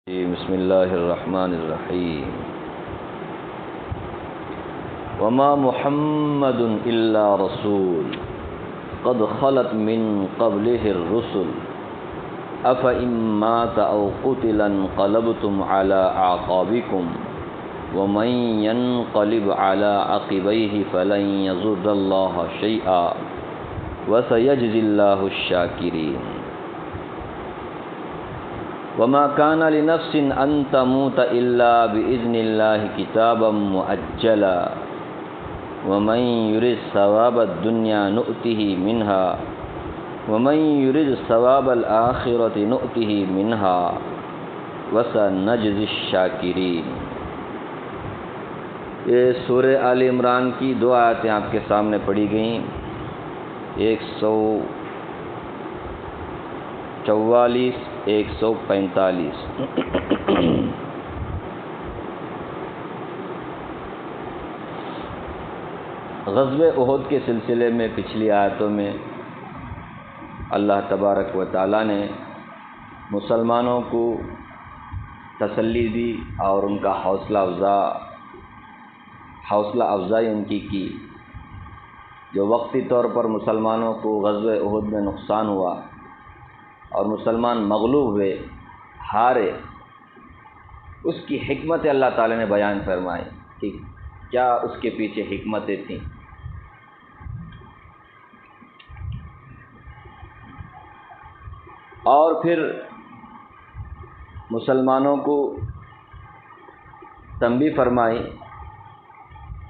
بسم اللہ الرحمن الرحیم وما محمد الا رسول قد خلت من قبله الرسل افإن مات او قتل انقلبتم على اعقابكم ومن ينقلب على عقبيه فلن يضر الله شيئا وسيجزي الله الشاكرين وما كان لنفس ان تموت الا باذن الله كتابا مؤجلا ومن يرد ثواب الدنيا نؤته منها ومن يرد ثواب الاخره نؤته منها وسنجزي الشاكرين۔ یہ سورہ آل عمران کی دو آیتیں آپ کے سامنے پڑھی گئیں، 144 145۔ غزوہ احد کے سلسلے میں پچھلی آیتوں میں اللہ تبارک و تعالیٰ نے مسلمانوں کو تسلی دی اور ان کا حوصلہ افزائی ان کی جو وقتی طور پر مسلمانوں کو غزوہ احد میں نقصان ہوا اور مسلمان مغلوب ہوئے، ہارے، اس کی حکمت اللہ تعالی نے بیان فرمائی کہ کیا اس کے پیچھے حکمتیں تھیں۔ اور پھر مسلمانوں کو تنبیہ فرمائی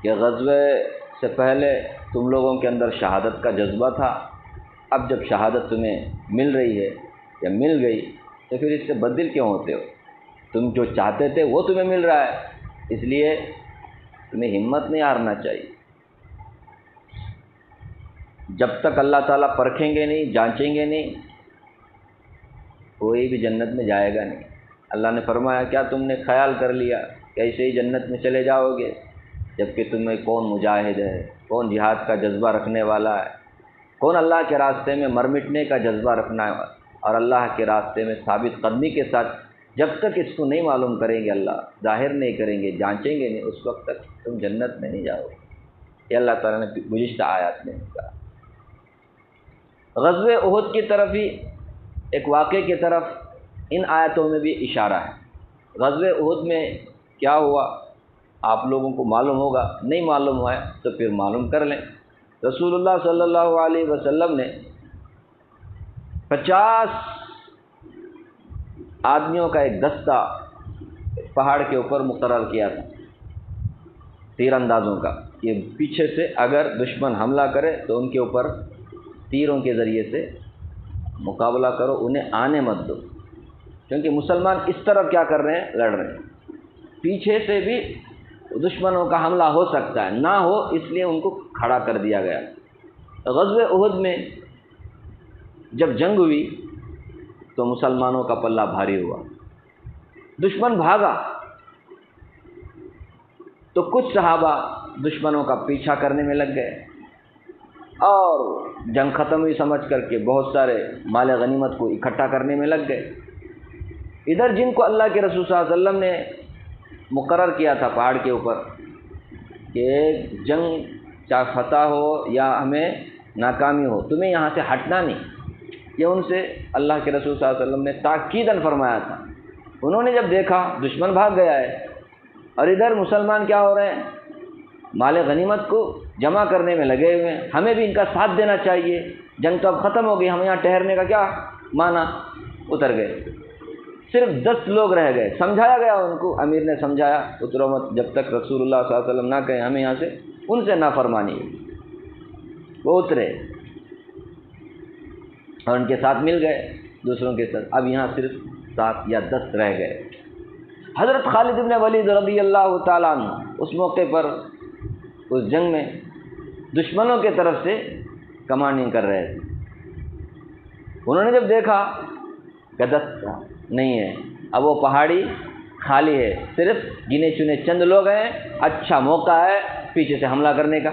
کہ غزوے سے پہلے تم لوگوں کے اندر شہادت کا جذبہ تھا، اب جب شہادت تمہیں مل رہی ہے یا مل گئی تو پھر اس سے بدل کیوں ہوتے ہو؟ تم جو چاہتے تھے وہ تمہیں مل رہا ہے، اس لیے تمہیں ہمت نہیں ہارنا چاہیے۔ جب تک اللہ تعالیٰ پرکھیں گے نہیں، جانچیں گے نہیں، کوئی بھی جنت میں جائے گا نہیں۔ اللہ نے فرمایا کیا تم نے خیال کر لیا کہ ایسے ہی جنت میں چلے جاؤ گے، جبکہ تمہیں کون مجاہد ہے، کون جہاد کا جذبہ رکھنے والا ہے، کون اللہ کے راستے میں مر مٹنے کا جذبہ رکھنا ہے، اور اللہ کے راستے میں ثابت قدمی کے ساتھ جب تک اس کو نہیں معلوم کریں گے، اللہ ظاہر نہیں کریں گے، جانچیں گے نہیں، اس وقت تک تم جنت میں نہیں جاؤ گے۔ یہ اللہ تعالیٰ نے گزشتہ آیات میں کہا۔ غزوہ احد کی طرف ہی ایک واقعے کی طرف ان آیتوں میں بھی اشارہ ہے۔ غزوہ احد میں کیا ہوا آپ لوگوں کو معلوم ہوگا، نہیں معلوم ہوا ہے تو پھر معلوم کر لیں۔ رسول اللہ صلی اللہ علیہ وسلم نے 50 آدمیوں کا ایک دستہ پہاڑ کے اوپر مقرر کیا تھا، تیر اندازوں کا، کہ پیچھے سے اگر دشمن حملہ کرے تو ان کے اوپر تیروں کے ذریعے سے مقابلہ کرو، انہیں آنے مت دو، کیونکہ مسلمان اس طرف کیا کر رہے ہیں، لڑ رہے ہیں، پیچھے سے بھی دشمنوں کا حملہ ہو سکتا ہے، نہ ہو اس لیے ان کو کھڑا کر دیا گیا۔ غزوہ احد میں جب جنگ ہوئی تو مسلمانوں کا پلہ بھاری ہوا، دشمن بھاگا تو کچھ صحابہ دشمنوں کا پیچھا کرنے میں لگ گئے اور جنگ ختم ہوئی سمجھ کر کے بہت سارے مال غنیمت کو اکٹھا کرنے میں لگ گئے۔ ادھر جن کو اللہ کے رسول صلی اللہ علیہ وسلم نے مقرر کیا تھا پہاڑ کے اوپر کہ جنگ چاہے فتح ہو یا ہمیں ناکامی ہو، تمہیں یہاں سے ہٹنا نہیں، یہ ان سے اللہ کے رسول صلی اللہ علیہ وسلم نے تاکیداً فرمایا تھا۔ انہوں نے جب دیکھا دشمن بھاگ گیا ہے اور ادھر مسلمان کیا ہو رہے ہیں، مال غنیمت کو جمع کرنے میں لگے ہوئے ہیں، ہمیں بھی ان کا ساتھ دینا چاہیے، جنگ تو اب ختم ہو گئی، ہمیں یہاں ٹھہرنے کا کیا معنی، اتر گئے۔ صرف 10 لوگ رہ گئے، سمجھایا گیا ان کو، امیر نے سمجھایا اترو مت جب تک رسول اللہ صلی اللہ علیہ وسلم نہ کہیں ہمیں یہاں سے، ان سے نافرمانی ہے، وہ اترے اور ان کے ساتھ مل گئے دوسروں کے ساتھ۔ اب یہاں صرف 7 یا 10 رہ گئے۔ حضرت خالد بن ولید رضی اللہ تعالیٰ عنہ اس موقع پر اس جنگ میں دشمنوں کے طرف سے کمانڈنگ کر رہے تھے۔ انہوں نے جب دیکھا کہ 10 نہیں ہے، اب وہ پہاڑی خالی ہے، صرف گنے چنے چند لوگ ہیں، اچھا موقع ہے پیچھے سے حملہ کرنے کا۔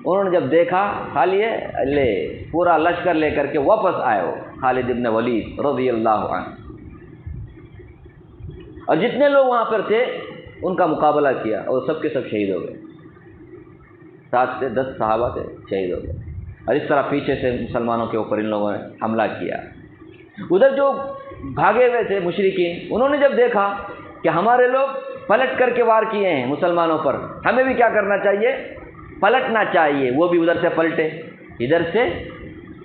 انہوں نے جب دیکھا خالی ہے، لے پورا لشکر لے کر کے واپس آئے ہو خالد ابن ولید رضی اللہ عنہ۔ اور جتنے لوگ وہاں پر تھے ان کا مقابلہ کیا اور سب کے سب شہید ہو گئے. 7 سے 10 صحابہ تھے، شہید ہو گئے. اور اس طرح پیچھے سے مسلمانوں کے اوپر ان لوگوں نے حملہ کیا. ادھر جو بھاگے ہوئے تھے مشرکین، انہوں نے جب دیکھا کہ ہمارے لوگ پلٹ کر کے وار کیے ہیں مسلمانوں پر، ہمیں بھی کیا کرنا چاہیے؟ پلٹنا چاہیے. وہ بھی ادھر سے پلٹے، ادھر سے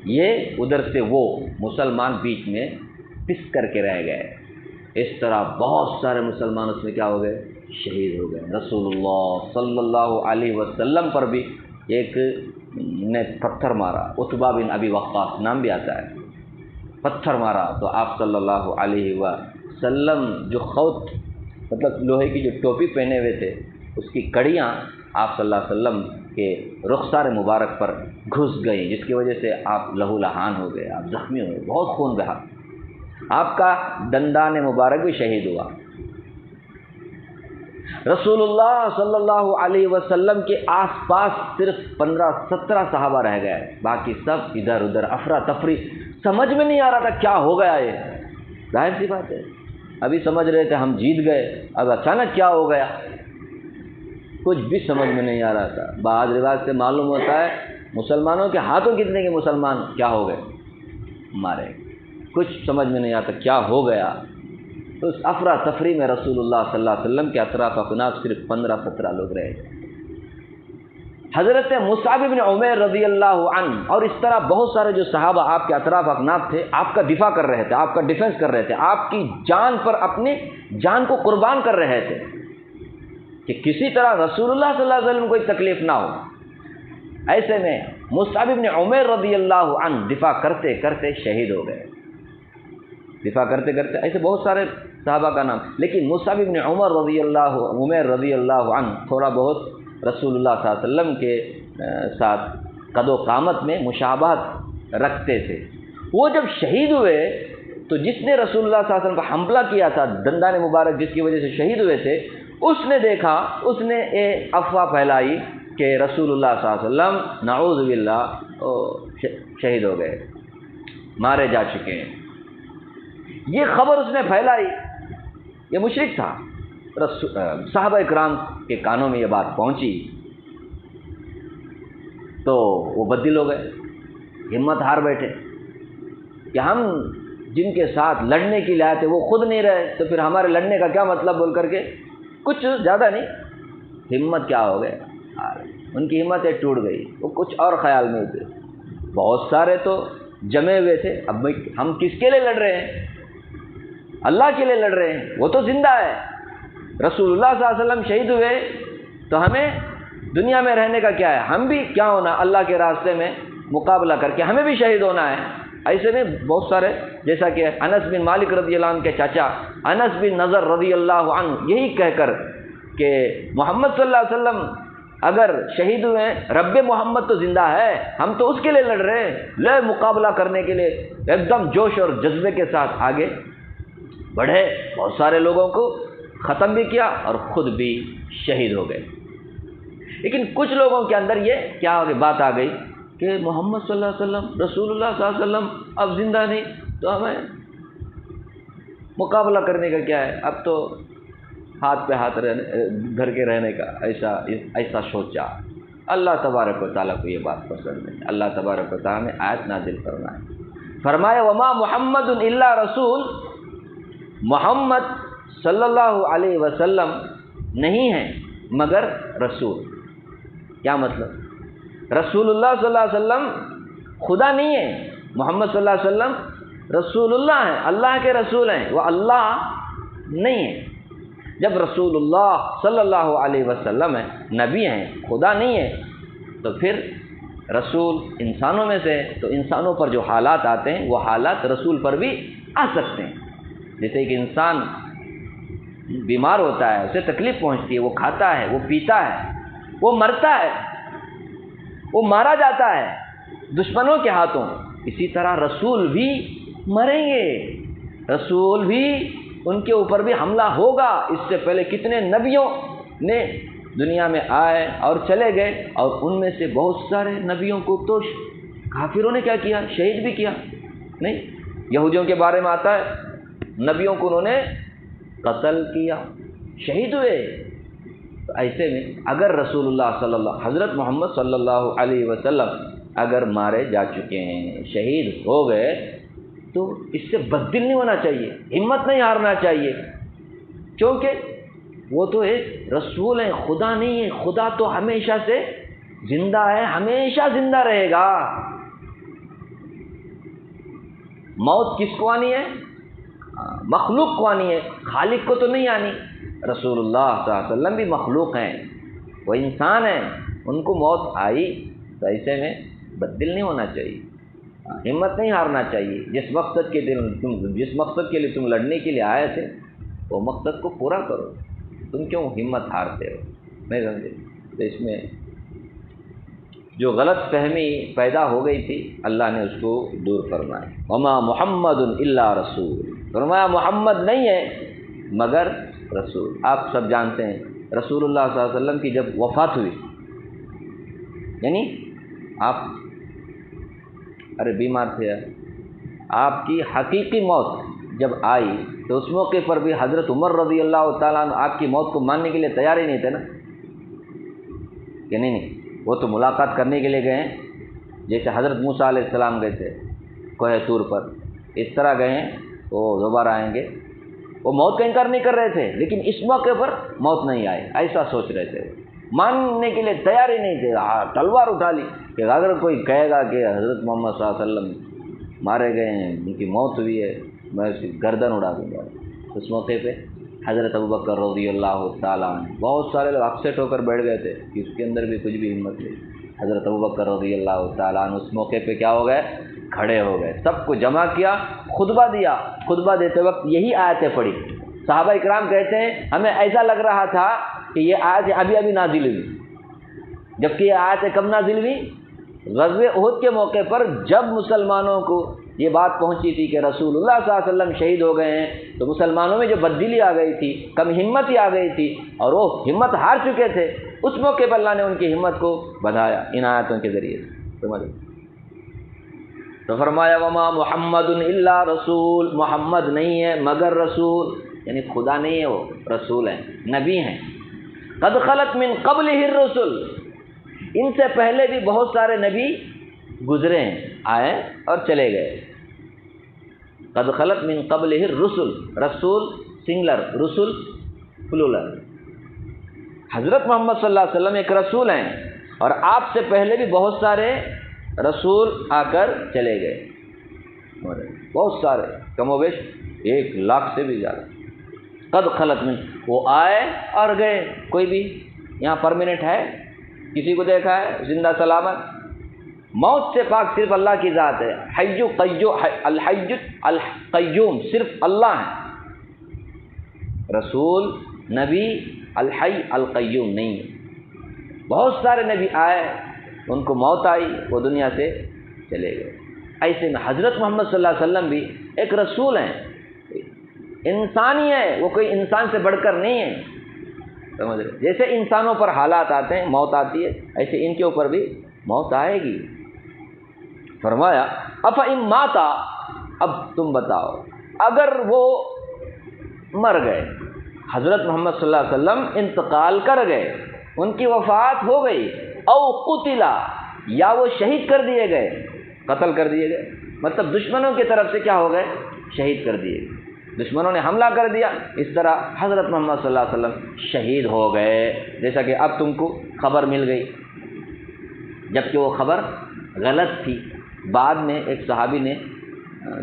یہ ادھر سے وہ، مسلمان بیچ میں پس کر کے رہ گئے. اس طرح بہت سارے مسلمان اس میں کیا ہو گئے؟ شہید ہو گئے. رسول اللہ صلی اللہ علیہ وسلم پر بھی ایک نے پتھر مارا، عتبہ بن ابی وقاص نام بھی آتا ہے. پتھر مارا تو آپ صلی اللہ علیہ وسلم جو خوت، مطلب لوہے کی جو ٹوپی پہنے ہوئے تھے، اس کی کڑیاں آپ صلی اللہ علیہ وسلم کے رخسار مبارک پر گھس گئیں، جس کی وجہ سے آپ لہو لہان ہو گئے، آپ زخمی ہو گئے، بہت خون بہا. آپ کا دندان مبارک بھی شہید ہوا. رسول اللہ صلی اللہ علیہ وسلم کے آس پاس صرف 15-17 صحابہ رہ گئے، باقی سب ادھر ادھر افراتفری. سمجھ میں نہیں آ رہا تھا کیا ہو گیا. یہ ظاہر سی بات ہے، ابھی سمجھ رہے تھے ہم جیت گئے، اب اچانک کیا ہو گیا، کچھ بھی سمجھ میں نہیں آ رہا تھا. بعض روایت سے معلوم ہوتا ہے مسلمانوں کے ہاتھوں کتنے کے مسلمان کیا ہو گئے، مارے. کچھ سمجھ میں نہیں آتا کیا ہو گیا. تو اس افراتفری میں رسول اللہ صلی اللہ علیہ وسلم کے اطراف اکناف صرف 15-17 لوگ رہے. حضرت مصعب بن عمیر رضی اللہ عنہ اور اس طرح بہت سارے جو صحابہ آپ کے اطراف اکناف تھے، آپ کا دفاع کر رہے تھے، آپ کا ڈیفنس کر رہے تھے، آپ کی جان پر اپنی جان کو قربان کر رہے تھے کہ کسی طرح رسول اللہ صلی اللہ علیہ وسلم کو کوئی تکلیف نہ ہو. ایسے میں مصعب بن عمیر رضی اللہ عنہ دفاع کرتے کرتے شہید ہو گئے. دفاع کرتے کرتے ایسے بہت سارے صحابہ کا نام، لیکن مصعب بن عمیر رضی اللہ عنہ تھوڑا بہت رسول اللہ صلی اللہ علیہ وسلم کے ساتھ قد و قامت میں مشابہت رکھتے تھے. وہ جب شہید ہوئے تو جس نے رسول اللہ صلی اللہ علیہ وسلم پر حملہ کیا تھا، دندان مبارک جس کی وجہ سے شہید ہوئے تھے، اس نے دیکھا، اس نے یہ افواہ پھیلائی کہ رسول اللہ صلی اللہ علیہ وسلم نعوذ باللہ شہید ہو گئے، مارے جا چکے ہیں. یہ خبر اس نے پھیلائی. یہ مشرک تھا. صحابہ اکرام کے کانوں میں یہ بات پہنچی تو وہ بدل ہو گئے، ہمت ہار بیٹھے کہ ہم جن کے ساتھ لڑنے کے لیے آئے تھے وہ خود نہیں رہے، تو پھر ہمارے لڑنے کا کیا مطلب بول کر کے کچھ زیادہ نہیں، ہمت کیا ہو گئے، ان کی ہمتیں ٹوٹ گئی. وہ کچھ اور خیال میں تھے. بہت سارے تو جمے ہوئے تھے. اب ہم کس کے لیے لڑ رہے ہیں؟ اللہ کے لیے لڑ رہے ہیں، وہ تو زندہ ہے. رسول اللہ صلی اللہ علیہ وسلم شہید ہوئے تو ہمیں دنیا میں رہنے کا کیا ہے؟ ہم بھی کیا ہونا، اللہ کے راستے میں مقابلہ کر کے ہمیں بھی شہید ہونا ہے. ایسے میں بہت سارے، جیسا کہ انس بن مالک رضی اللہ عنہ کے چاچا انس بن نضر رضی اللہ عنہ یہی کہہ کر کہ محمد صلی اللہ علیہ وسلم اگر شہید ہوئے ہیں، رب محمد تو زندہ ہے، ہم تو اس کے لیے لڑ رہے ہیں، لے مقابلہ کرنے کے لیے ایک دم جوش اور جذبے کے ساتھ آگے بڑھے. بہت سارے لوگوں کو ختم بھی کیا اور خود بھی شہید ہو گئے. لیکن کچھ لوگوں کے اندر یہ کیا بات آ گئی کہ محمد صلی اللہ علیہ وسلم، رسول اللہ صلی اللہ علیہ وسلم اب زندہ نہیں، تو ہمیں مقابلہ کرنے کا کیا ہے، اب تو ہاتھ پہ ہاتھ دھر کے رہنے کا ایسا سوچا. اللہ تبارک و تعالیٰ کو یہ بات پسند نہیں. اللہ تبارک و تعالیٰ نے آیت نازل فرمایا وما محمد الا رسول، محمد صلی اللہ علیہ وسلم نہیں ہیں مگر رسول. کیا مطلب؟ رسول اللہ صلی اللہ علیہ وسلم خدا نہیں ہے، محمد صلی اللہ علیہ وسلم رسول اللہ ہیں، اللہ کے رسول ہیں، وہ اللہ نہیں ہیں. جب رسول اللہ صلی اللہ علیہ وسلم ہیں، نبی ہیں، خدا نہیں ہے، تو پھر رسول انسانوں میں سے، تو انسانوں پر جو حالات آتے ہیں وہ حالات رسول پر بھی آ سکتے ہیں. جیسے کہ انسان بیمار ہوتا ہے، اسے تکلیف پہنچتی ہے، وہ کھاتا ہے، وہ پیتا ہے، وہ مرتا ہے، وہ مارا جاتا ہے دشمنوں کے ہاتھوں. اسی طرح رسول بھی مریں گے، رسول بھی ان کے اوپر بھی حملہ ہوگا. اس سے پہلے کتنے نبیوں نے دنیا میں آئے اور چلے گئے، اور ان میں سے بہت سارے نبیوں کو تو کافروں نے کیا کیا؟ شہید بھی کیا. نہیں، یہودیوں کے بارے میں آتا ہے نبیوں کو انہوں نے قتل کیا، شہید ہوئے. تو ایسے میں اگر رسول اللہ صلی اللہ حضرت محمد صلی اللہ علیہ وسلم اگر مارے جا چکے ہیں، شہید ہو گئے، تو اس سے بددل نہیں ہونا چاہیے، ہمت نہیں ہارنا چاہیے، کیونکہ وہ تو ایک رسول ہیں، خدا نہیں ہے. خدا تو ہمیشہ سے زندہ ہے، ہمیشہ زندہ رہے گا. موت کس کو آنی ہے؟ مخلوق کو آنی ہے، خالق کو تو نہیں آنی. رسول اللہ صلی اللہ علیہ وسلم بھی مخلوق ہیں، وہ انسان ہیں، ان کو موت آئی تو ایسے میں بددل نہیں ہونا چاہیے، ہمت نہیں ہارنا چاہیے. جس مقصد کے لیے تم لڑنے کے لیے آئے تھے وہ مقصد کو پورا کرو، تم کیوں ہمت ہارتے ہو؟ نہیں سمجھے؟ تو اس میں جو غلط فہمی پیدا ہو گئی تھی اللہ نے اس کو دور فرمایا. وما محمد الا رسول، فرمایا محمد نہیں ہے مگر رسول. آپ سب جانتے ہیں رسول اللہ صلی اللہ علیہ وسلم کی جب وفات ہوئی، یعنی آپ بیمار تھے، آپ کی حقیقی موت جب آئی تو اس موقع پر بھی حضرت عمر رضی اللہ تعالیٰ عنہ آپ کی موت کو ماننے کے لیے تیار ہی نہیں تھے نا، کہ نہیں وہ تو ملاقات کرنے کے لیے گئے ہیں، جیسے حضرت موسیٰ علیہ السلام گئے تھے کوہ طور پر، اس طرح گئے ہیں وہ دوبارہ آئیں گے. وہ موت کا انکار نہیں کر رہے تھے، لیکن اس موقع پر موت نہیں آئے ایسا سوچ رہے تھے، ماننے کے لیے تیار ہی نہیں تھے. تلوار اٹھا لی کہ اگر کوئی کہے گا کہ حضرت محمد صلی اللہ علیہ وسلم مارے گئے ہیں، ان کی موت ہوئی ہے، میں اس کی گردن اڑا دوں گا. اس موقع پہ حضرت ابوبکر رضی اللہ تعالیٰ عنہ، بہت سارے لوگ اپسیٹ ہو کر بیٹھ گئے تھے کہ اس کے اندر بھی کچھ بھی ہمت نہیں. حضرت ابوبکر رضی اللہ تعالیٰ عنہ اس موقع پہ کیا ہو گئے؟ کھڑے ہو گئے، سب کو جمع کیا، خطبہ دیا. خطبہ دیتے وقت یہی آیتیں پڑھی. صحابہ اکرام کہتے ہیں ہمیں ایسا لگ رہا تھا کہ یہ آیتیں ابھی نازل ہوئی، جبکہ یہ آیتیں کب نازل ہوئی؟ غزوہ احد کے موقع پر جب مسلمانوں کو یہ بات پہنچی تھی کہ رسول اللہ صلی اللہ علیہ وسلم شہید ہو گئے ہیں، تو مسلمانوں میں جو بددلی آ گئی تھی، کم ہمتی آ گئی تھی، اور وہ ہمت ہار چکے تھے. اس موقع پر اللہ نے ان کی ہمت کو بڑھایا ان آیتوں کے ذریعے سے. تو فرمایا وما محمد الا رسول، محمد نہیں ہے مگر رسول، یعنی خدا نہیں ہے، وہ رسول ہیں، نبی ہیں. قد خلت من قبلہ الرسل، ان سے پہلے بھی بہت سارے نبی گزرے ہیں، آئے اور چلے گئے. قد خلت من قبلہ الرسل، رسول سنگلر، رسل پلورل. حضرت محمد صلی اللہ علیہ وسلم ایک رسول ہیں، اور آپ سے پہلے بھی بہت سارے رسول آ کر چلے گئے، بہت سارے، کم و بیش 1,00,000 سے بھی زیادہ. قد خلت من، وہ آئے اور گئے. کوئی بھی یہاں پرماننٹ ہے؟ کسی کو دیکھا ہے زندہ سلامت؟ موت سے پاک صرف اللہ کی ذات ہے. حی قیوم، الحی القیوم صرف اللہ ہے. رسول نبی الحی القیوم نہیں ہے. بہت سارے نبی آئے، ان کو موت آئی، وہ دنیا سے چلے گئے. ایسے میں حضرت محمد صلی اللہ علیہ وسلم بھی ایک رسول ہیں، انسان ہی ہے، وہ کوئی انسان سے بڑھ کر نہیں ہے. سمجھ رہے؟ جیسے انسانوں پر حالات آتے ہیں، موت آتی ہے، ایسے ان کے اوپر بھی موت آئے گی. فرمایا افإن ماتا، اب تم بتاؤ اگر وہ مر گئے، حضرت محمد صلی اللہ علیہ وسلم انتقال کر گئے، ان کی وفات ہو گئی، او قتلا، یا وہ شہید کر دیے گئے، قتل کر دیے گئے، مطلب دشمنوں کی طرف سے کیا ہو گئے؟ شہید کر دیے گئے. دشمنوں نے حملہ کر دیا، اس طرح حضرت محمد صلی اللہ علیہ وسلم شہید ہو گئے. جیسا کہ اب تم کو خبر مل گئی، جبکہ وہ خبر غلط تھی. بعد میں ایک صحابی نے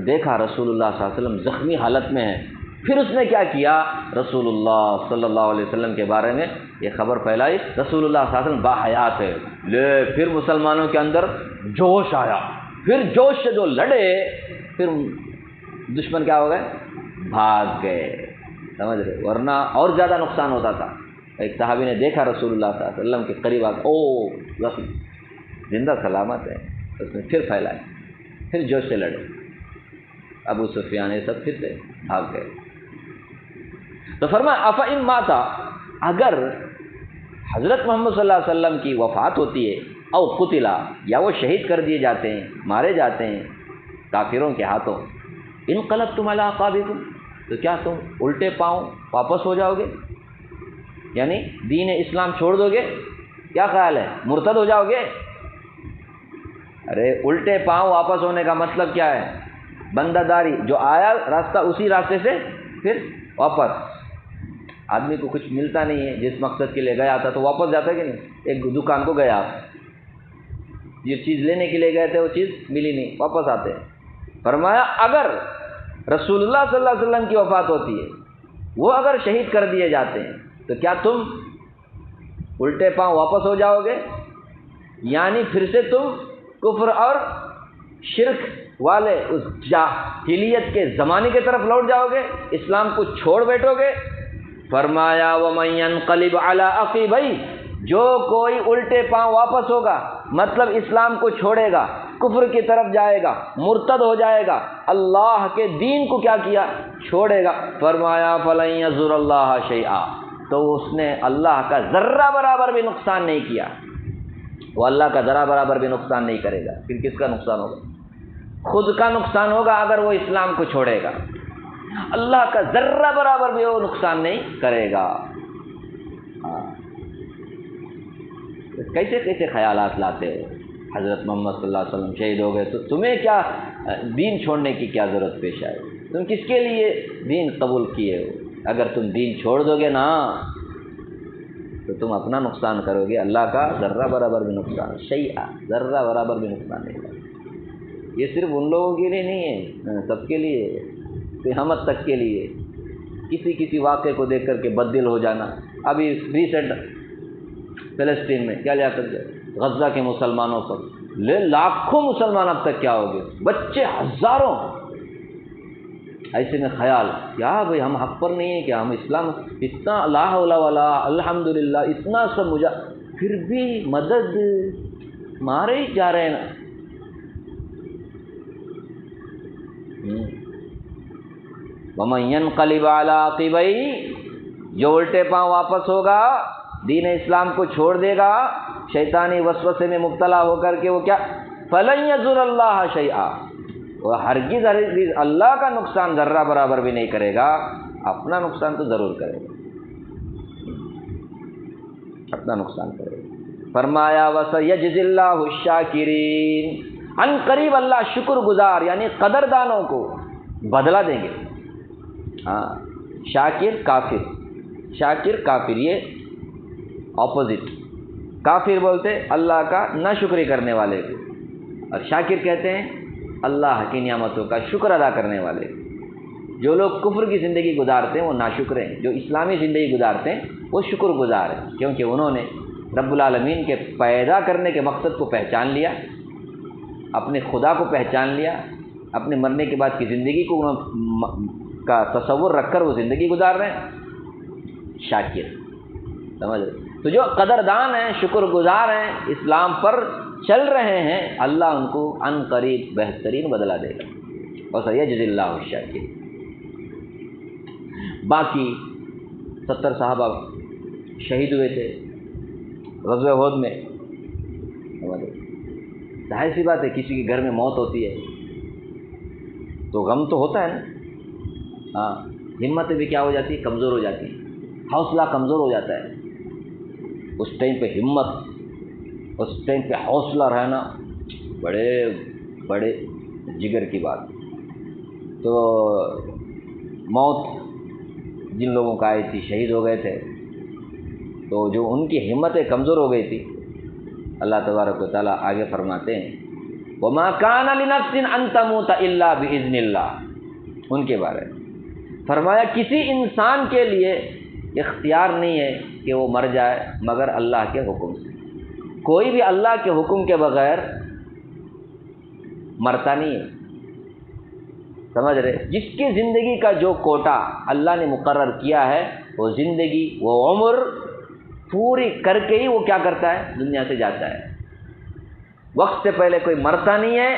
دیکھا رسول اللہ صلی اللہ علیہ وسلم زخمی حالت میں ہیں، پھر اس نے کیا کیا؟ رسول اللہ صلی اللہ علیہ وسلم کے بارے میں یہ خبر پھیلائی، رسول اللہ صلی اللہ علیہ وسلم باحیات ہے. پھر مسلمانوں کے اندر جوش آیا، پھر جوش سے جو لڑے، پھر دشمن کیا ہو گئے؟ بھاگ گئے. سمجھ رہے؟ ورنہ اور زیادہ نقصان ہوتا تھا. ایک صحابی نے دیکھا رسول اللہ صلی اللہ علیہ وسلم کے قریب آ کے، او زخمی، زندہ سلامت ہے. اس نے پھر پھیلائے، پھر جوش سے لڑے. ابو سفیان یہ سب پھر سے بھاگ گئے. تو فرمایا افإن ماتا، اگر حضرت محمد صلی اللہ علیہ وسلم کی وفات ہوتی ہے، او قتلا، یا وہ شہید کر دیے جاتے ہیں، مارے جاتے ہیں کافروں کے ہاتھوں، انقلبتم علی اعقابکم، تو کیا تم الٹے پاؤں واپس ہو جاؤ گے؟ یعنی دین اسلام چھوڑ دو گے؟ کیا خیال ہے، مرتد ہو جاؤ گے؟ ارے الٹے پاؤں واپس ہونے کا مطلب کیا ہے؟ بندہ داری، جو آیا راستہ اسی راستے سے پھر واپس۔ آدمی کو کچھ ملتا نہیں ہے، جس مقصد کے لیے گیا تھا تو واپس جاتا ہے کہ نہیں؟ ایک دکان کو گیا آپ، یہ چیز لینے کے لیے گئے تھے، وہ چیز ملی نہیں، واپس آتے ہیں۔ فرمایا اگر رسول اللہ صلی اللہ علیہ وسلم کی وفات ہوتی ہے، وہ اگر شہید کر دیے جاتے ہیں، تو کیا تم الٹے پاؤں واپس ہو جاؤ گے؟ یعنی پھر سے تم کفر اور شرک والے اس جاہلیت کے زمانے کی طرف لوٹ جاؤ گے، اسلام کو چھوڑ بیٹھو گے؟ فرمایا وَمَن يَنْقَلِبْ عَلَىٰ عَقِبَيْهِ، جو کوئی الٹے پاؤں واپس ہوگا، مطلب اسلام کو چھوڑے گا، کفر کی طرف جائے گا، مرتد ہو جائے گا، اللہ کے دین کو کیا کیا؟ چھوڑے گا۔ فرمایا فَلَن يَضُرَّ اللَّهَ شَيْئًا، تو اس نے اللہ کا ذرہ برابر بھی نقصان نہیں کیا، وہ اللہ کا ذرہ برابر بھی نقصان نہیں کرے گا۔ پھر کس کا نقصان ہوگا؟ خود کا نقصان ہوگا اگر وہ اسلام کو چھوڑے گا، اللہ کا ذرہ برابر بھی وہ نقصان نہیں کرے گا۔ کیسے کیسے خیالات لاتے ہو؟ حضرت محمد صلی اللہ علیہ وسلم شہید ہو گئے تو تمہیں کیا دین چھوڑنے کی کیا ضرورت پیش آئی؟ تم کس کے لیے دین قبول کیے ہو؟ اگر تم دین چھوڑ دو گے نا تو تم اپنا نقصان کرو گے، اللہ کا ذرہ برابر بھی نقصان، شیئا ذرہ برابر بھی نقصان نہیں کرے۔ یہ صرف ان لوگوں کے لیے نہیں ہے، سب کے لیے، قیامت تک کے لیے۔ کسی واقعے کو دیکھ کر کے بددل ہو جانا، ابھی ریسنٹ فلسطین میں کیا لیا کر کے غزہ کے مسلمانوں پر لاکھوں مسلمان اب تک کیا ہو گئے، بچے ہزاروں۔ ایسے میں خیال کیا بھئی ہم حق پر نہیں ہیں کیا؟ ہم اسلام اتنا لا حول ولا الحمدللہ اتنا سب پھر بھی مدد مارے ہی جا رہے ہیں نا۔ وَمَن يَنْقَلِبْ عَلَىٰ عَقِبَيْهِ، جو الٹے پاؤں واپس ہوگا، دین اسلام کو چھوڑ دے گا، شیطانی وسوسے میں مبتلا ہو کر کے وہ کیا؟ فَلَن يَضُرَّ اللَّهَ شَيْئًا، وہ ہرگز اللہ کا نقصان ذرہ برابر بھی نہیں کرے گا، اپنا نقصان تو ضرور کرے گا، اپنا نقصان کرے گا۔ فرمایا وَسَيَجْزِي اللَّهُ الشَّاكِرِينَ، ان قریب اللہ شکر گزار یعنی قدردانوں کو بدلہ دیں گے۔ ہاں، شاکر کافر یہ اپوزٹ، کافر بولتے اللہ کا نہ شکری کرنے والے کو، اور شاکر کہتے ہیں اللہ کی نعمتوں کا شکر ادا کرنے والے۔ جو لوگ کفر کی زندگی گزارتے ہیں وہ ناشکر ہیں، جو اسلامی زندگی گزارتے ہیں وہ شکر گزار ہیں، کیونکہ انہوں نے رب العالمین کے پیدا کرنے کے مقصد کو پہچان لیا، اپنے خدا کو پہچان لیا، اپنے مرنے کے بعد کی زندگی کو کا تصور رکھ کر وہ زندگی گزار رہے ہیں، شاکر، سمجھ رہے؟ تو جو قدردان ہیں، شکر گزار ہیں، اسلام پر چل رہے ہیں، اللہ ان کو عن قریب بہترین بدلہ دے گا۔ وَسَيَجْزِي اللَّهُ الشَّاكِرِينَ۔ باقی 70 صحابہ شہید ہوئے تھے غزوہ احد میں، ظاہر سی بات ہے کسی کے گھر میں موت ہوتی ہے تو غم تو ہوتا ہے نا، ہاں، ہمت بھی کیا ہو جاتی ہے؟ کمزور ہو جاتی ہے، حوصلہ کمزور ہو جاتا ہے۔ اس ٹائم پہ ہمت، اس ٹائم پہ حوصلہ رہنا بڑے بڑے جگر کی بات۔ تو موت جن لوگوں کا آئی تھی، شہید ہو گئے تھے، تو جو ان کی ہمتیں کمزور ہو گئی تھی، اللہ تبارک و تعالیٰ آگے فرماتے ہیں وَمَا كَانَ لِنَفْسٍ أَن تَمُوتَ إِلَّا بِإِذْنِ اللَّهِ، ان کے بارے میں فرمایا کسی انسان کے لیے اختیار نہیں ہے کہ وہ مر جائے مگر اللہ کے حکم سے، کوئی بھی اللہ کے حکم کے بغیر مرتا نہیں ہے، سمجھ رہے؟ جس کی زندگی کا جو کوٹا اللہ نے مقرر کیا ہے، وہ زندگی، وہ عمر پوری کر کے ہی وہ کیا کرتا ہے؟ دنیا سے جاتا ہے۔ وقت سے پہلے کوئی مرتا نہیں ہے،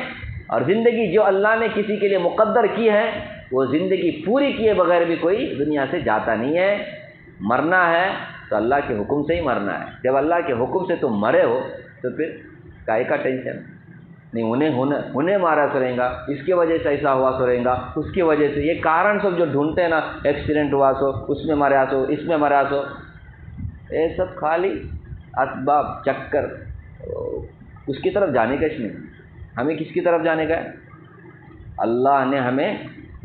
اور زندگی جو اللہ نے کسی کے لیے مقدر کی ہے، وہ زندگی پوری کیے بغیر بھی کوئی دنیا سے جاتا نہیں ہے۔ مرنا ہے تو اللہ کے حکم سے ہی مرنا ہے۔ جب اللہ کے حکم سے تم مرے ہو تو پھر کائے کا ٹینشن؟ نہیں انہیں مارا سو رہیں گا، اس کی وجہ سے ایسا ہوا سو رہیں گا، اس کی وجہ سے یہ کارن سب جو ڈھونڈتے ہیں نا، ایکسیڈنٹ ہوا سو اس میں مرا سو اس میں مرا سو، یہ سب خالی اسباب چکر، اس کی طرف جانے کا اس نہیں۔ ہمیں کس کی طرف جانے کا ہے؟ اللہ نے ہمیں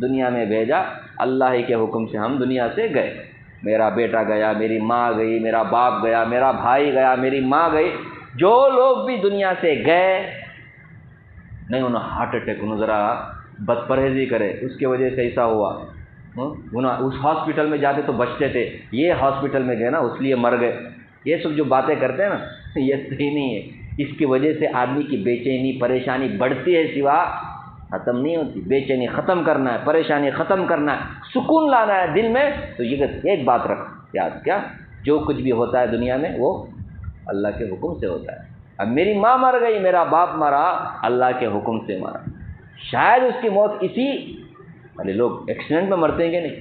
دنیا میں بھیجا، اللہ ہی کے حکم سے ہم دنیا سے گئے، میرا بیٹا گیا، میری ماں گئی، میرا باپ گیا، میرا بھائی گیا، میری ماں گئی، جو لوگ بھی دنیا سے گئے نہیں انہوں ہارٹ اٹیک، انہوں ذرا بد پرہیزی کرے اس کی وجہ سے ایسا ہوا، انہوں اس ہاسپٹل میں جاتے تو بچتے تھے، یہ ہاسپٹل میں گئے نا اس لیے مر گئے، یہ سب جو باتیں کرتے ہیں نا یہ صحیح نہیں ہے۔ اس کی وجہ سے آدمی کی بے چینی پریشانی بڑھتی ہے، سوا ختم نہیں ہوتی۔ بے چینی ختم کرنا ہے، پریشانی ختم کرنا ہے، سکون لانا ہے دل میں، تو یہ ایک بات رکھ یاد، کیا جو کچھ بھی ہوتا ہے دنیا میں وہ اللہ کے حکم سے ہوتا ہے۔ اب میری ماں مر گئی، میرا باپ مرا، اللہ کے حکم سے مرا، شاید اس کی موت اسی ارے لوگ ایکسیڈنٹ میں مرتے ہیں کہ نہیں،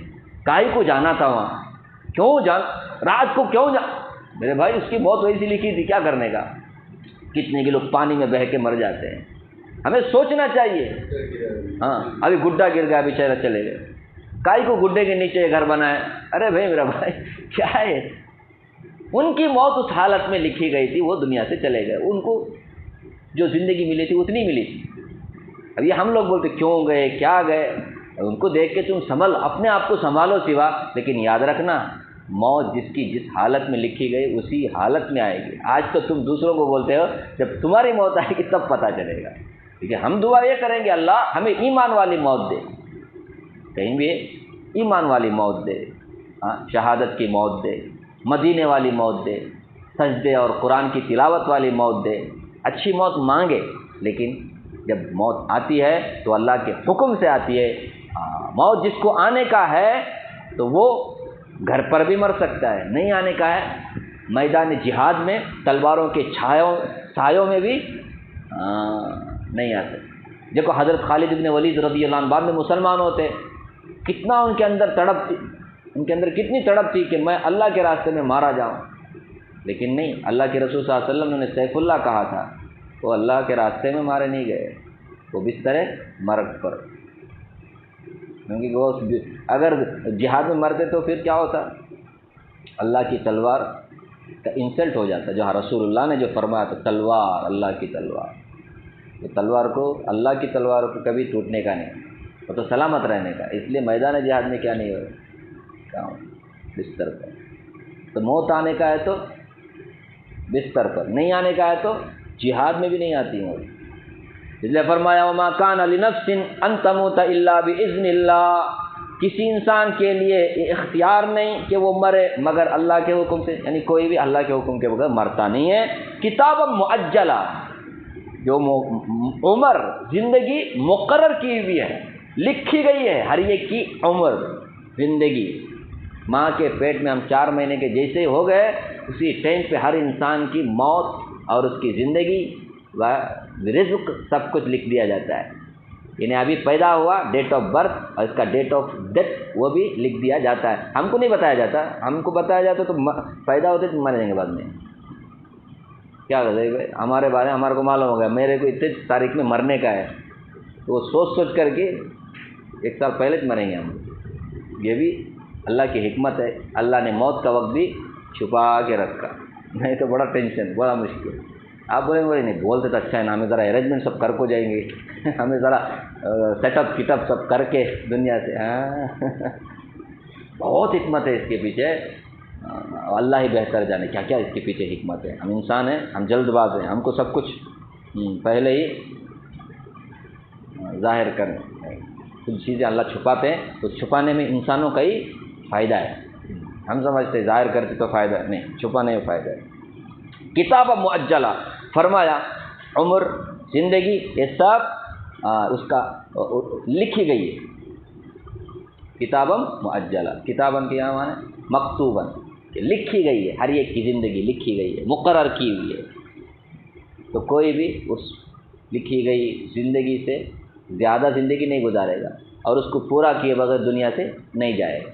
کائی کو جانا تھا وہاں، کیوں جان رات کو کیوں میرے بھائی اس کی موت ویسی لکھی تھی، کیا کرنے کا؟ کتنے کے لوگ پانی میں بہہ کے مر جاتے ہیں، ہمیں سوچنا چاہیے۔ ہاں ابھی گڈھا گر گیا بیچارہ چلے گئے، کائی کو گڈھے کے نیچے گھر بنائے، ارے بھائی میرا بھائی کیا ہے، ان کی موت اس حالت میں لکھی گئی تھی، وہ دنیا سے چلے گئے، ان کو جو زندگی ملی تھی اتنی ملی تھی۔ اب یہ ہم لوگ بولتے کیوں گئے کیا گئے، ان کو دیکھ کے تم اپنے آپ کو سنبھالو سوا، لیکن یاد رکھنا موت جس کی جس حالت میں لکھی گئی اسی حالت میں آئے گی۔ آج تو تم دوسروں کو بولتے ہو، جب تمہاری موت آئے گی تب پتہ چلے گا، ٹھیک ہے؟ ہم دعا یہ کریں گے اللہ ہمیں ایمان والی موت دے، کہیں بھی ایمان والی موت دے، شہادت کی موت دے، مدینے والی موت دے، سجدے اور قرآن کی تلاوت والی موت دے، اچھی موت مانگے، لیکن جب موت آتی ہے تو اللہ کے حکم سے آتی ہے۔ موت جس کو آنے کا ہے تو وہ گھر پر بھی مر سکتا ہے، نہیں آنے کا ہے میدان جہاد میں تلواروں کے سایوں میں بھی نہیں آتے۔ دیکھو حضرت خالد بن ولید رضی اللہ عنہ بعد میں مسلمان ہوتے، کتنا ان کے اندر تڑپ تھی، ان کے اندر کتنی تڑپ تھی کہ میں اللہ کے راستے میں مارا جاؤں، لیکن نہیں، اللہ کے رسول صلی اللہ علیہ وسلم نے سیف اللہ کہا تھا، وہ اللہ کے راستے میں مارے نہیں گئے، وہ بستر مرگ پر، کیونکہ وہ اگر جہاد میں مرتے تو پھر کیا ہوتا، اللہ کی تلوار کا انسلٹ ہو جاتا، جو رسول اللہ نے جو فرمایا تھا تلوار اللہ کی تلوار، تو تلوار کو اللہ کی تلوار کو کبھی ٹوٹنے کا نہیں، وہ تو سلامت رہنے کا، اس لیے میدان جہاد میں کیا نہیں ہو بستر پر، تو موت آنے کا ہے تو بستر پر، نہیں آنے کا ہے تو جہاد میں بھی نہیں آتی موت، اس لیے فرمایا وما کان لنفس ان تموت الا باذن اللہ، کسی انسان کے لیے اختیار نہیں کہ وہ مرے مگر اللہ کے حکم سے، یعنی کوئی بھی اللہ کے حکم کے بغیر مرتا نہیں ہے۔ کتاب معجلہ، جو عمر زندگی مقرر کی ہوئی ہے، لکھی گئی ہے، ہر ایک کی عمر زندگی، ماں کے پیٹ میں ہم 4 مہینے کے جیسے ہو گئے اسی ٹائم پہ ہر انسان کی موت اور اس کی زندگی و رزق سب کچھ لکھ دیا جاتا ہے، یعنی ابھی پیدا ہوا ڈیٹ آف برتھ اور اس کا ڈیٹ آف ڈیتھ وہ بھی لکھ دیا جاتا ہے، ہم کو نہیں بتایا جاتا، ہم کو بتایا جاتا تو پیدا ہوتے تو مر جائیں گے بعد میں، کیا کرتے بھائی ہمارے بارے میں ہمارے کو معلوم ہو گیا میرے کو اتنے تاریخ میں مرنے کا ہے، تو وہ سوچ کر کے 1 سال پہلے مریں گے ہم، یہ بھی اللہ کی حکمت ہے، اللہ نے موت کا وقت بھی چھپا کے رکھا، نہیں تو بڑا ٹینشن بڑا مشکل، آپ بولیں گے نہیں بولتے تو اچھا ہے نا، ہمیں ذرا ارینجمنٹ سب کر کو جائیں گے ہمیں ذرا سیٹ اپ کٹ اپ سب کر کے دنیا سے، بہت حکمت ہے اس کے پیچھے، اللہ ہی بہتر جانے کیا کیا اس کے پیچھے حکمت ہے، ہم انسان ہیں، ہم جلد باز ہیں، ہم کو سب کچھ پہلے ہی ظاہر کریں، کچھ چیزیں اللہ چھپاتے ہیں، تو چھپانے میں انسانوں کا ہی فائدہ ہے، ہم سمجھتے ظاہر کرتے تو فائدہ نہیں، چھپانے میں فائدہ ہے۔ کتاب معجلہ فرمایا عمر زندگی یہ سب اس کا لکھی گئی ہے، کتابم معجلہ، کتابن کے یہاں مانے مکتوبن، لکھی گئی ہے، ہر ایک کی زندگی لکھی گئی ہے، مقرر کی ہوئی ہے، تو کوئی بھی اس لکھی گئی زندگی سے زیادہ زندگی نہیں گزارے گا اور اس کو پورا کیے بغیر دنیا سے نہیں جائے گا،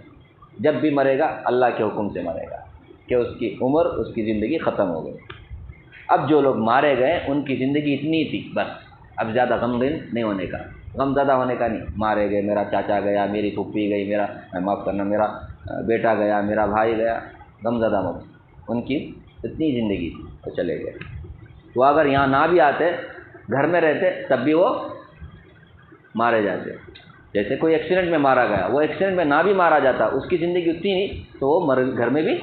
جب بھی مرے گا اللہ کے حکم سے مرے گا کہ اس کی عمر اس کی زندگی ختم ہو گئی۔ اب جو لوگ مارے گئے ان کی زندگی اتنی تھی بس، اب زیادہ غمگین نہیں ہونے کا، غم زیادہ ہونے کا نہیں، مارے گئے، میرا چاچا گیا، میری پھوپھی گئی، میرا معاف کرنا میرا بیٹا گیا، میرا بھائی گیا، غم زیادہ مت، ان کی اتنی زندگی تھی وہ چلے گئے۔ وہ اگر یہاں نہ بھی آتے، گھر میں رہتے، تب بھی وہ مارے جاتے۔ جیسے کوئی ایکسیڈنٹ میں مارا گیا، وہ ایکسیڈنٹ میں نہ بھی مارا جاتا، اس کی زندگی اتنی نہیں تو وہ گھر میں بھی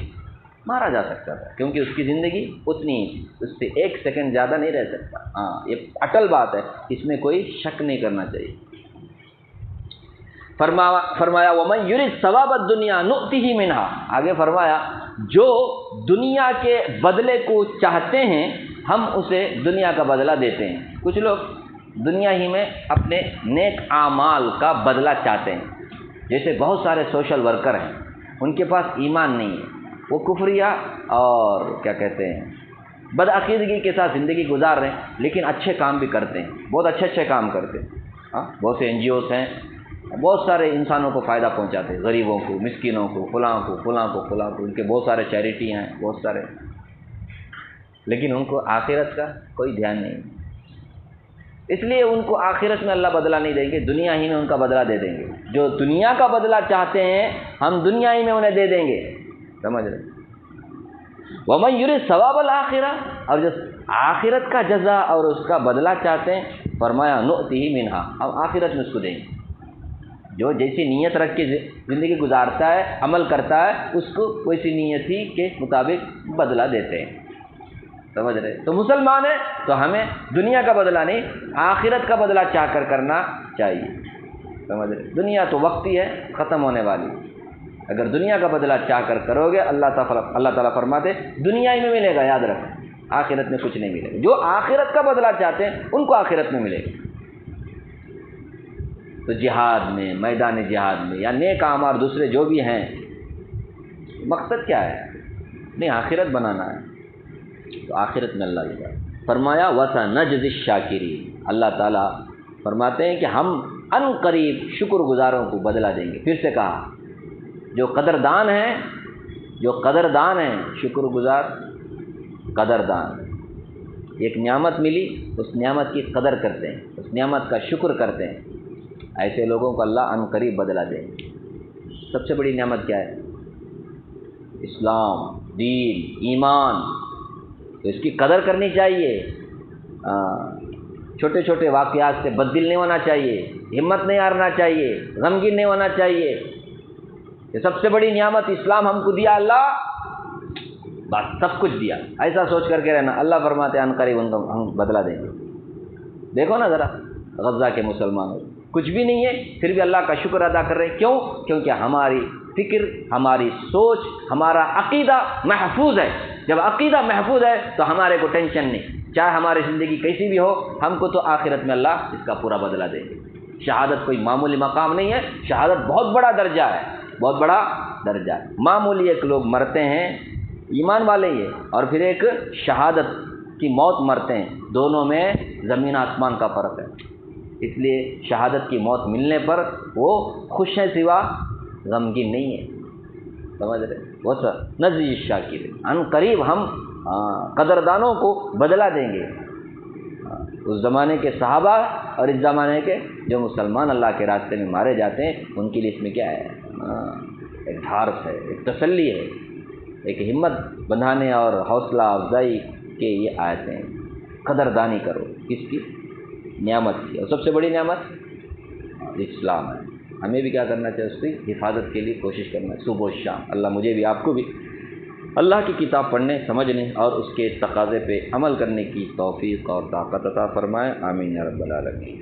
مارا جا سکتا تھا، کیونکہ اس کی زندگی اتنی ہی تھی، اس سے ایک سیکنڈ زیادہ نہیں رہ سکتا۔ ہاں، یہ اٹل بات ہے، اس میں کوئی شک نہیں کرنا چاہیے۔ فرمایا وَمَن يُرِدْ ثَوَابَ الدُّنْيَا نُؤْتِهِ مِنْهَا، آگے فرمایا جو دنیا کے بدلے کو چاہتے ہیں ہم اسے دنیا کا بدلہ دیتے ہیں۔ کچھ لوگ دنیا ہی میں اپنے نیک اعمال کا بدلہ چاہتے ہیں، جیسے بہت سارے سوشل ورکر ہیں، ان کے پاس ایمان نہیں ہے، وہ کفریہ اور کیا کہتے ہیں بدعقیدگی کے ساتھ زندگی گزار رہے ہیں، لیکن اچھے کام بھی کرتے ہیں، بہت اچھے کام کرتے ہیں۔ ہاں، بہت سے NGOs ہیں، بہت سارے انسانوں کو فائدہ پہنچاتے ہیں، غریبوں کو، مسکینوں کو، فلاں کو، ان کے بہت سارے چیریٹی ہیں، بہت سارے، لیکن ان کو آخرت کا کوئی دھیان نہیں، اس لیے ان کو آخرت میں اللہ بدلہ نہیں دیں گے، دنیا ہی میں ان کا بدلہ دے دیں گے۔ جو دنیا کا بدلہ چاہتے ہیں ہم دنیا ہی میں انہیں دے دیں گے، سمجھ رہے؟ وَمَن يُرِدْ ثَوَابَ الْآخِرَةِ، اور جو آخرت کا جزا اور اس کا بدلہ چاہتے ہیں، فرمایا نُؤْتِهِ مِنْهَا، ہم آخرت میں اس کو دیں گے۔ جو جیسی نیت رکھ کے زندگی گزارتا ہے، عمل کرتا ہے، اس کو ویسی نیت ہی کے مطابق بدلہ دیتے ہیں، سمجھ رہے؟ تو مسلمان ہے تو ہمیں دنیا کا بدلہ نہیں، آخرت کا بدلہ چاہ کر کرنا چاہیے، سمجھ رہے؟ دنیا تو وقتی ہے، ختم ہونے والی، اگر دنیا کا بدلہ چاہ کر کرو گے اللہ تعالیٰ فرماتے دنیا ہی میں ملے گا، یاد رکھ، آخرت میں کچھ نہیں ملے گا۔ جو آخرت کا بدلہ چاہتے ہیں ان کو آخرت میں ملے گا۔ تو جہاد میں، میدان جہاد میں یا نیک اعمال دوسرے جو بھی ہیں، مقصد کیا ہے؟ نہیں، آخرت بنانا ہے، تو آخرت میں اللہ لے گا۔ فرمایا وَسَنَجْزِي الشَّاكِرِينَ، اللہ تعالیٰ فرماتے ہیں کہ ہم ان قریب شکر گزاروں کو بدلہ دیں گے۔ پھر سے کہا، جو قدردان ہیں شکر گزار، قدردان، ایک نعمت ملی اس نعمت کی قدر کرتے ہیں، اس نعمت کا شکر کرتے ہیں، ایسے لوگوں کو اللہ ان قریب بدلہ دیں گے۔ سب سے بڑی نعمت کیا ہے؟ اسلام، دین، ایمان، تو اس کی قدر کرنی چاہیے۔ چھوٹے چھوٹے واقعات سے بددل نہیں ہونا چاہیے، ہمت نہیں ہارنا چاہیے، غمگین نہیں ہونا چاہیے۔ یہ سب سے بڑی نعمت اسلام ہم کو دیا اللہ، بس سب کچھ دیا، ایسا سوچ کر کے رہنا۔ اللہ فرماتے ہیں ان قریب ان کو ہم بدلہ دیں گے۔ دیکھو نا ذرا غزہ کے مسلمانوں، کچھ بھی نہیں ہے پھر بھی اللہ کا شکر ادا کر رہے ہیں، کیوں؟ کیونکہ ہماری فکر، ہماری سوچ، ہمارا عقیدہ محفوظ ہے۔ جب عقیدہ محفوظ ہے تو ہمارے کو ٹینشن نہیں، چاہے ہماری زندگی کیسی بھی ہو، ہم کو تو آخرت میں اللہ اس کا پورا بدلہ دیں گے۔ شہادت کوئی معمولی مقام نہیں ہے، شہادت بہت بڑا درجہ ہے، بہت بڑا درجہ ہے۔ معمولی ایک لوگ مرتے ہیں ایمان والے ہی ہے، اور پھر ایک شہادت کی موت مرتے ہیں، دونوں میں زمین آسمان کا فرق ہے۔ اس لیے شہادت کی موت ملنے پر وہ خوش ہیں سوا غمگین نہیں ہے، سمجھ رہے؟ وہ سر نجزی الشاکرین، ان قریب ہم قدردانوں کو بدلہ دیں گے۔ اس زمانے کے صحابہ اور اس زمانے کے جو مسلمان اللہ کے راستے میں مارے جاتے ہیں، ان کے لیے اس میں کیا ہے؟ ایک ڈھارس ہے، ایک تسلی ہے، ایک ہمت بندھانے اور حوصلہ افزائی کے یہ آیتیں۔ قدردانی کرو کس کی؟ نعمت کی، اور سب سے بڑی نعمت اسلام ہے۔ ہمیں بھی کیا کرنا چاہیے؟ اس کی حفاظت کے لیے کوشش کرنا ہے، صبح و شام۔ اللہ مجھے بھی آپ کو بھی اللہ کی کتاب پڑھنے، سمجھنے اور اس کے تقاضے پہ عمل کرنے کی توفیق اور طاقت عطا فرمائے، آمین یا رب العالمین۔